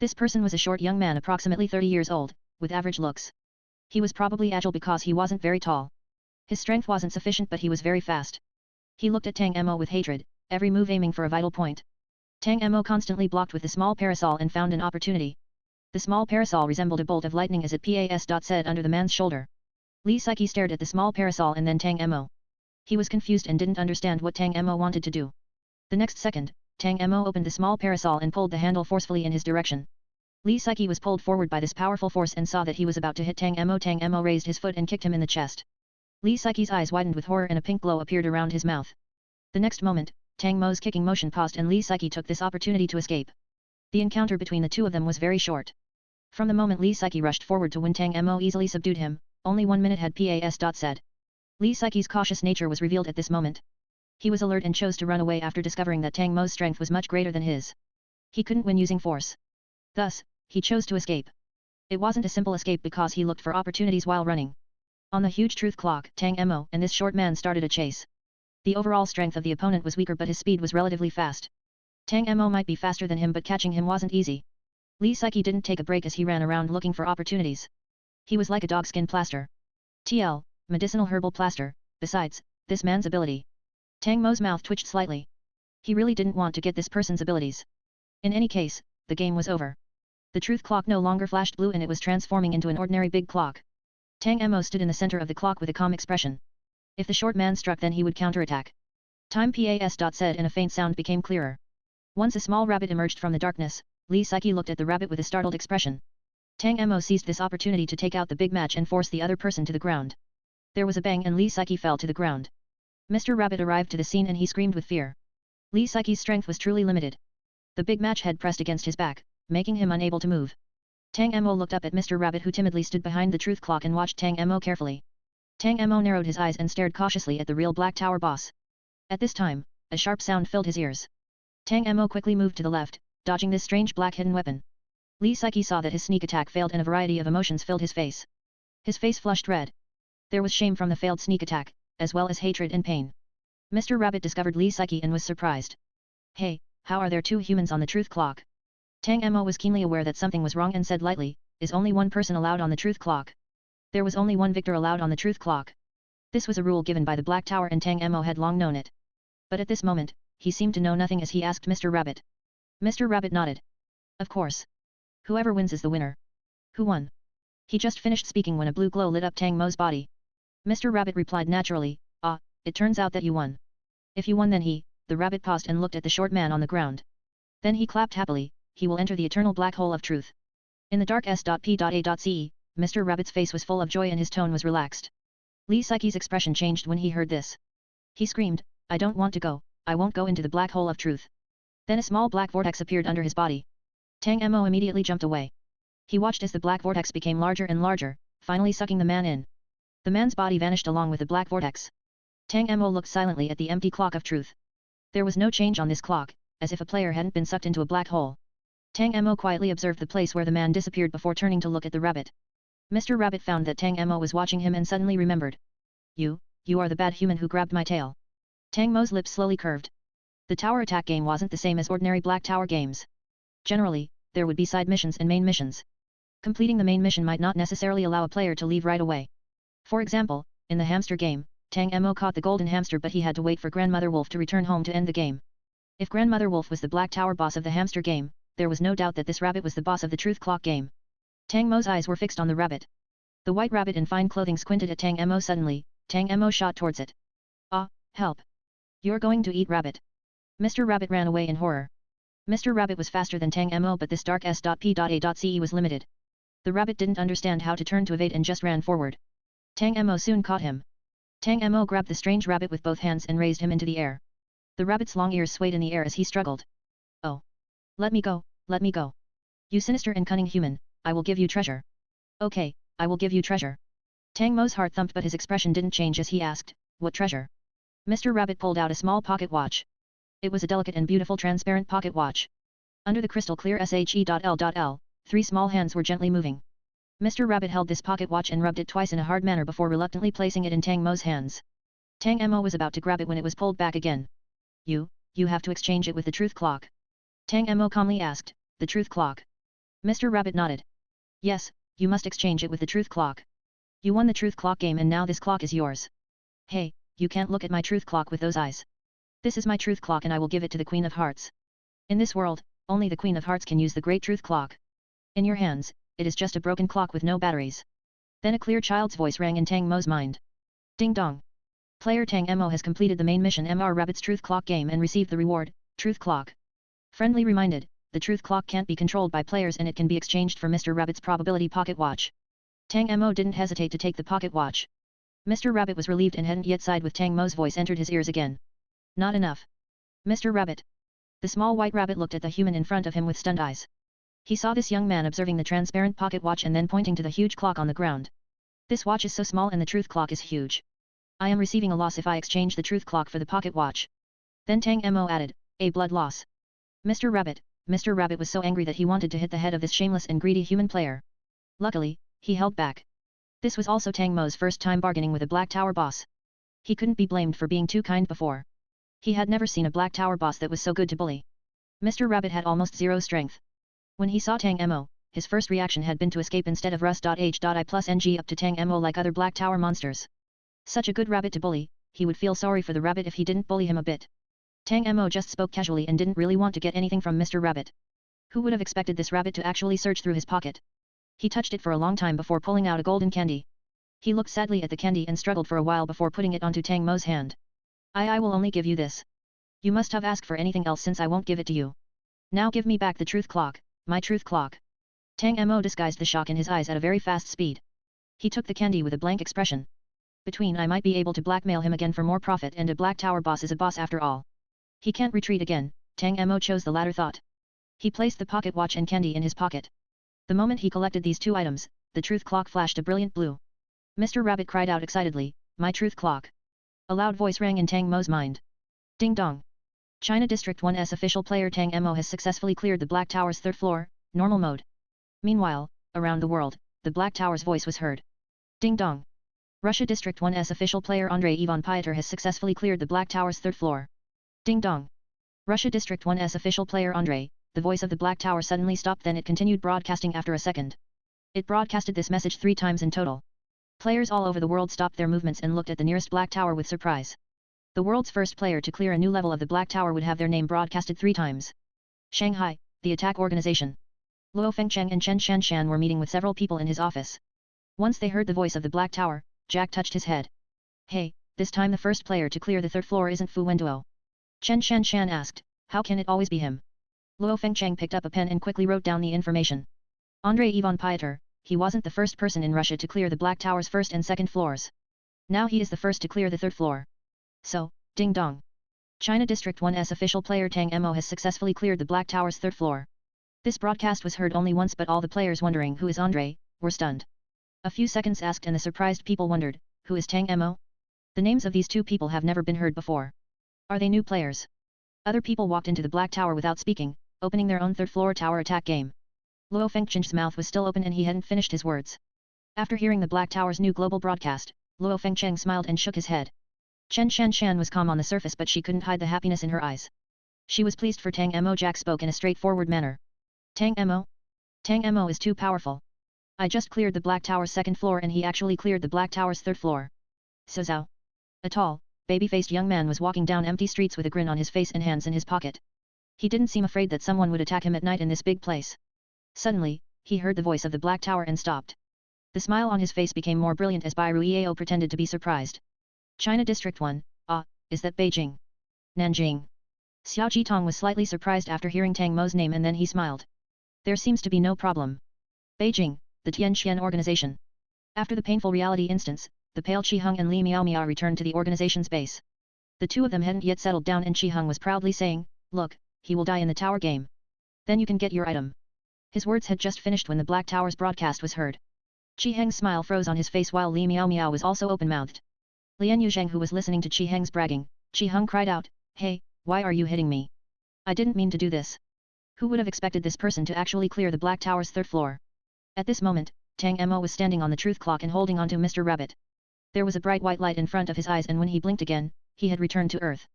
This person was a short young man approximately 30 years old, with average looks. He was probably agile because he wasn't very tall. His strength wasn't sufficient but he was very fast. He looked at Tang Mo with hatred, every move aiming for a vital point. Tang Mo constantly blocked with the small parasol and found an opportunity. The small parasol resembled a bolt of lightning as it said under the man's shoulder. Li Siki stared at the small parasol and then Tang Mo. He was confused and didn't understand what Tang Mo wanted to do. The next second, Tang Mo opened the small parasol and pulled the handle forcefully in his direction. Li Siki was pulled forward by this powerful force and saw that he was about to hit Tang Mo. Tang Mo raised his foot and kicked him in the chest. Li Siki's eyes widened with horror and a pink glow appeared around his mouth. The next moment, Tang Mo's kicking motion paused and Li Siki took this opportunity to escape. The encounter between the two of them was very short. From the moment Li Siki rushed forward to when Tang Mo easily subdued him, only 1 minute had passed. Li Siki's cautious nature was revealed at this moment. He was alert and chose to run away after discovering that Tang Mo's strength was much greater than his. He couldn't win using force. Thus, he chose to escape. It wasn't a simple escape because he looked for opportunities while running. On the huge truth clock, Tang Mo and this short man started a chase. The overall strength of the opponent was weaker but his speed was relatively fast. Tang Mo might be faster than him but catching him wasn't easy. Li Siki didn't take a break as he ran around looking for opportunities. He was like a dogskin plaster. TL, medicinal herbal plaster, besides, this man's ability. Tang Mo's mouth twitched slightly. He really didn't want to get this person's abilities. In any case, the game was over. The truth clock no longer flashed blue and it was transforming into an ordinary big clock. Tang Mo stood in the center of the clock with a calm expression. If the short man struck then he would counterattack. Time said and a faint sound became clearer. Once a small rabbit emerged from the darkness, Li Siki looked at the rabbit with a startled expression. Tang Mo seized this opportunity to take out the big match and force the other person to the ground. There was a bang and Li Siki fell to the ground. Mr. Rabbit arrived to the scene and he screamed with fear. Li Siki's strength was truly limited. The big match had pressed against his back, making him unable to move. Tang Mo looked up at Mr. Rabbit who timidly stood behind the truth clock and watched Tang Mo carefully. Tang Mo narrowed his eyes and stared cautiously at the real Black Tower boss. At this time, a sharp sound filled his ears. Tang Mo quickly moved to the left, dodging this strange black hidden weapon. Li Siki saw that his sneak attack failed and a variety of emotions filled his face. His face flushed red. There was shame from the failed sneak attack, as well as hatred and pain. Mr. Rabbit discovered Li Siki and was surprised. Hey, how are there two humans on the truth clock? Tang Mo was keenly aware that something was wrong and said lightly, is only one person allowed on the truth clock? There was only one victor allowed on the truth clock. This was a rule given by the Black Tower and Tang Mo had long known it. But at this moment, he seemed to know nothing as he asked Mr. Rabbit. Mr. Rabbit nodded. Of course. Whoever wins is the winner. Who won? He just finished speaking when a blue glow lit up Tang Mo's body. Mr. Rabbit replied naturally, ah, it turns out that you won. If you won then the rabbit paused and looked at the short man on the ground. Then he clapped happily, he will enter the eternal black hole of truth. In the dark s.p.a.ce, Mr. Rabbit's face was full of joy and his tone was relaxed. Li Siki's expression changed when he heard this. He screamed, I don't want to go, I won't go into the black hole of truth. Then a small black vortex appeared under his body. Tang Mo immediately jumped away. He watched as the black vortex became larger and larger, finally sucking the man in. The man's body vanished along with the black vortex. Tang Mo looked silently at the empty clock of truth. There was no change on this clock, as if a player hadn't been sucked into a black hole. Tang Mo quietly observed the place where the man disappeared before turning to look at the rabbit. Mr. Rabbit found that Tang Mo was watching him and suddenly remembered. You are the bad human who grabbed my tail. Tang Mo's lips slowly curved. The tower attack game wasn't the same as ordinary Black Tower games. Generally, there would be side missions and main missions. Completing the main mission might not necessarily allow a player to leave right away. For example, in the hamster game, Tang Mo caught the golden hamster but he had to wait for Grandmother Wolf to return home to end the game. If Grandmother Wolf was the Black Tower boss of the hamster game, there was no doubt that this rabbit was the boss of the truth clock game. Tang Mo's eyes were fixed on the rabbit. The white rabbit in fine clothing squinted at Tang Mo suddenly, Tang Mo shot towards it. Ah, help! You're going to eat rabbit. Mr. Rabbit ran away in horror. Mr. Rabbit was faster than Tang Mo but this dark s.p.a.ce was limited. The rabbit didn't understand how to turn to evade and just ran forward. Tang Mo soon caught him. Tang Mo grabbed the strange rabbit with both hands and raised him into the air. The rabbit's long ears swayed in the air as he struggled. Oh! Let me go, let me go. You sinister and cunning human, I will give you treasure. Okay, I will give you treasure. Tang Mo's heart thumped but his expression didn't change as he asked, what treasure? Mr. Rabbit pulled out a small pocket watch. It was a delicate and beautiful transparent pocket watch. Under the crystal clear she.l.l, 3 small hands were gently moving. Mr. Rabbit held this pocket watch and rubbed it twice in a hard manner before reluctantly placing it in Tang Mo's hands. Tang Mo was about to grab it when it was pulled back again. You have to exchange it with the truth clock. Tang Mo calmly asked, the truth clock. Mr. Rabbit nodded. Yes, you must exchange it with the truth clock. You won the truth clock game and now this clock is yours. Hey, you can't look at my truth clock with those eyes. This is my truth clock and I will give it to the Queen of Hearts. In this world, only the Queen of Hearts can use the great truth clock. In your hands, it is just a broken clock with no batteries. Then a clear child's voice rang in Tang Mo's mind. Ding dong. Player Tang Mo has completed the main mission Mr. Rabbit's truth clock game and received the reward, truth clock. Friendly reminded, the truth clock can't be controlled by players and it can be exchanged for Mr. Rabbit's probability pocket watch. Tang Mo didn't hesitate to take the pocket watch. Mr. Rabbit was relieved and hadn't yet sighed with Tang Mo's voice entered his ears again. Not enough. Mr. Rabbit. The small white rabbit looked at the human in front of him with stunned eyes. He saw this young man observing the transparent pocket watch and then pointing to the huge clock on the ground. This watch is so small and the truth clock is huge. I am receiving a loss if I exchange the truth clock for the pocket watch. Then Tang Mo added, a blood loss. Mr. Rabbit was so angry that he wanted to hit the head of this shameless and greedy human player. Luckily, he held back. This was also Tang Mo's first time bargaining with a Black Tower boss. He couldn't be blamed for being too kind before. He had never seen a Black Tower boss that was so good to bully. Mr. Rabbit had almost zero strength. When he saw Tang Mo, his first reaction had been to escape instead of rust.h.i+ng up to Tang Mo like other Black Tower monsters. Such a good rabbit to bully, he would feel sorry for the rabbit if he didn't bully him a bit. Tang Mo just spoke casually and didn't really want to get anything from Mr. Rabbit. Who would have expected this rabbit to actually search through his pocket? He touched it for a long time before pulling out a golden candy. He looked sadly at the candy and struggled for a while before putting it onto Tang Mo's hand. I will only give you this. You must have asked for anything else since I won't give it to you. Now give me back the truth clock, my truth clock. Tang Mo disguised the shock in his eyes at a very fast speed. He took the candy with a blank expression. I might be able to blackmail him again for more profit and a Black Tower boss is a boss after all. He can't retreat again, Tang Mo chose the latter thought. He placed the pocket watch and candy in his pocket. The moment he collected these two items, the truth clock flashed a brilliant blue. Mr. Rabbit cried out excitedly, my truth clock. A loud voice rang in Tang Mo's mind. Ding dong. China District 1's official player Tang Mo has successfully cleared the Black Tower's third floor, normal mode. Meanwhile, around the world, the Black Tower's voice was heard. Ding dong. Russia District 1's official player Andrei Ivan Piotr has successfully cleared the Black Tower's third floor. Ding dong. Russia District 1's official player Andrei, the voice of the Black Tower suddenly stopped, then it continued broadcasting after a second. It broadcasted this message 3 times in total. Players all over the world stopped their movements and looked at the nearest Black Tower with surprise. The world's first player to clear a new level of the Black Tower would have their name broadcasted 3 times. Shanghai, the attack organization. Luo Fengcheng and Chen Shanshan were meeting with several people in his office. Once they heard the voice of the Black Tower, Jack touched his head. Hey, this time the first player to clear the third floor isn't Fu Wenduo. Chen Shanshan asked, how can it always be him? Luo Fengcheng picked up a pen and quickly wrote down the information. Andrei Ivan Piotr, he wasn't the first person in Russia to clear the Black Tower's first and second floors. Now he is the first to clear the third floor. So, ding dong. China District 1's official player Tang Mo has successfully cleared the Black Tower's third floor. This broadcast was heard only once, but all the players wondering who is Andrei, were stunned. A few seconds asked and the surprised people wondered, who is Tang Mo? The names of these two people have never been heard before. Are they new players? Other people walked into the Black Tower without speaking, opening their own third floor tower attack game. Luo Fengcheng's mouth was still open and he hadn't finished his words. After hearing the Black Tower's new global broadcast, Luo Fengcheng smiled and shook his head. Chen Shanshan was calm on the surface, but she couldn't hide the happiness in her eyes. She was pleased for Tang Mo. Jack spoke in a straightforward manner. Tang Mo? Tang Mo is too powerful. I just cleared the Black Tower's second floor and he actually cleared the Black Tower's third floor. So Zhao. A tall, baby-faced young man was walking down empty streets with a grin on his face and hands in his pocket. He didn't seem afraid that someone would attack him at night in this big place. Suddenly, he heard the voice of the Black Tower and stopped. The smile on his face became more brilliant as Bai Ruiao pretended to be surprised. China District 1, is that Beijing? Nanjing. Xiao Jitong was slightly surprised after hearing Tang Mo's name and then he smiled. There seems to be no problem. Beijing, the Tianqian organization. After the painful reality instance, the pale Qi-hung and Li Miao returned to the organization's base. The two of them hadn't yet settled down and Qi-hung was proudly saying, look, he will die in the tower game. Then you can get your item. His words had just finished when the Black Tower's broadcast was heard. Qi-heng's smile froze on his face while Li Miao was also open-mouthed. Lian Yuzheng, who was listening to Qi-heng's bragging, Qi-hung cried out, hey, why are you hitting me? I didn't mean to do this. Who would have expected this person to actually clear the Black Tower's third floor? At this moment, Tang Mo was standing on the truth clock and holding onto Mr. Rabbit. There was a bright white light in front of his eyes and when he blinked again, he had returned to Earth.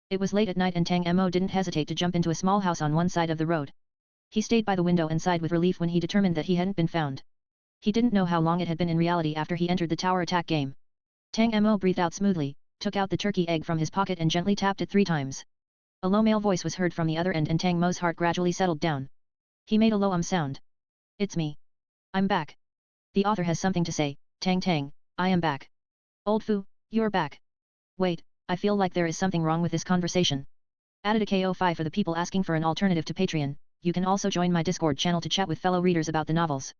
It was late at night and Tang Mo didn't hesitate to jump into a small house on one side of the road. He stayed by the window and sighed with relief when he determined that he hadn't been found. He didn't know how long it had been in reality after he entered the tower attack game. Tang Mo breathed out smoothly, took out the turkey egg from his pocket and gently tapped it 3 times. A low male voice was heard from the other end and Tang Mo's heart gradually settled down. He made a low sound. It's me. I'm back. The author has something to say, Tang, I am back. Old Fu, you're back. Wait, I feel like there is something wrong with this conversation. Added a KO5 for the people asking for an alternative to Patreon. You can also join my Discord channel to chat with fellow readers about the novels.